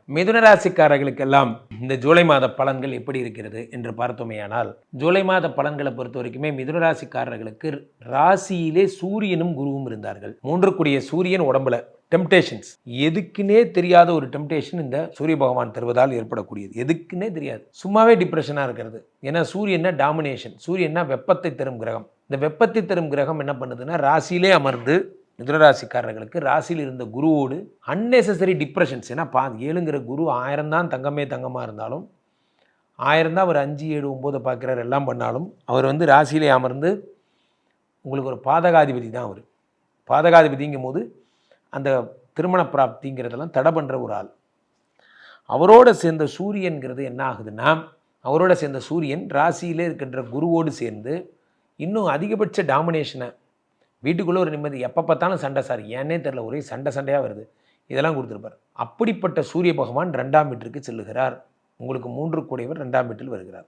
மிதுன ராசிக்காரர்களுக்கெல்லாம் இந்த ஜூலை மாத பலன்கள் எப்படி இருக்கிறது என்று பார்த்தோமேயானால், ஜூலை மாத பலன்களை பொறுத்த வரைக்குமே மிதுன ராசிக்காரர்களுக்கு ராசியிலே சூரியனும் குருவும் இருந்தார்கள். 3 கூடிய சூரியன் உடம்புல டெம்டேஷன்ஸ், எதுக்குன்னே தெரியாத ஒரு டெம்டேஷன் இந்த சூரிய பகவான் தருவதால் ஏற்படக்கூடியது. எதுக்குன்னே தெரியாது, சும்மாவே டிப்ரெஷனாக இருக்கிறது. ஏன்னா சூரியன்னா டாமினேஷன், சூரியன்னா வெப்பத்தை தரும் கிரகம். இந்த வெப்பத்தை தரும் கிரகம் என்ன பண்ணுதுன்னா ராசியிலே அமர்ந்து மிதுனராசிக்காரர்களுக்கு ராசியில் இருந்த குருவோடு அன்னெசரி டிப்ரெஷன்ஸ். ஏன்னா 7ங்கிற குரு 1000 தான் தங்கமாக இருந்தாலும் 1000 தான் அவர் 5, 7, 9 பார்க்குறாரு, எல்லாம் பண்ணாலும் அவர் ராசியிலே அமர்ந்து உங்களுக்கு ஒரு பாதகாதிபதி தான். அவர் பாதகாதிபதிங்கும் போது அந்த திருமண பிராப்திங்கிறதெல்லாம் தடை பண்ணுற ஒரு ஆள். அவரோட சேர்ந்த சூரியன்கிறது என்ன ஆகுதுன்னா, அவரோட சேர்ந்த சூரியன் ராசியிலே இருக்கின்ற குருவோடு சேர்ந்து இன்னும் அதிகபட்ச டாமினேஷனை, வீட்டுக்குள்ளே ஒரு நிம்மதி, எப்போ பார்த்தாலும் சண்டை, சார் ஏன்னே தெரில, ஒரே சண்டையாக வருது, இதெல்லாம் கொடுத்துருப்பார். அப்படிப்பட்ட சூரிய பகவான் 2ஆம் வீட்டிற்கு செல்லுகிறார். உங்களுக்கு 3 கூடையவர் 2ஆம் வீட்டில் வருகிறார்.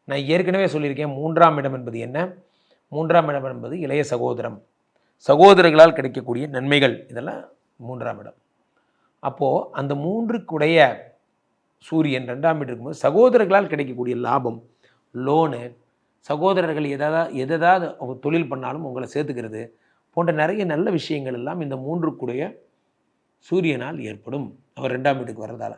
நான் ஏற்கனவே சொல்லியிருக்கேன், 3ஆம் இடம் என்பது என்ன? 3ஆம் இடம் என்பது இளைய சகோதரம், சகோதரர்களால் கிடைக்கக்கூடிய நன்மைகள், இதெல்லாம் 3ஆம் இடம். அப்போது அந்த 3 கூடைய சூரியன் 2ஆம் வீட்டு இருக்கும்போது சகோதரர்களால் கிடைக்கக்கூடிய லாபம், லோனு, சகோதரர்கள் எதாவது தொழில் பண்ணாலும் உங்களை சேர்த்துக்கிறது போன்ற நிறைய நல்ல விஷயங்கள் எல்லாம் இந்த 3 கூடைய சூரியனால் ஏற்படும், அவர் 2ஆம் வீட்டுக்கு வர்றதால.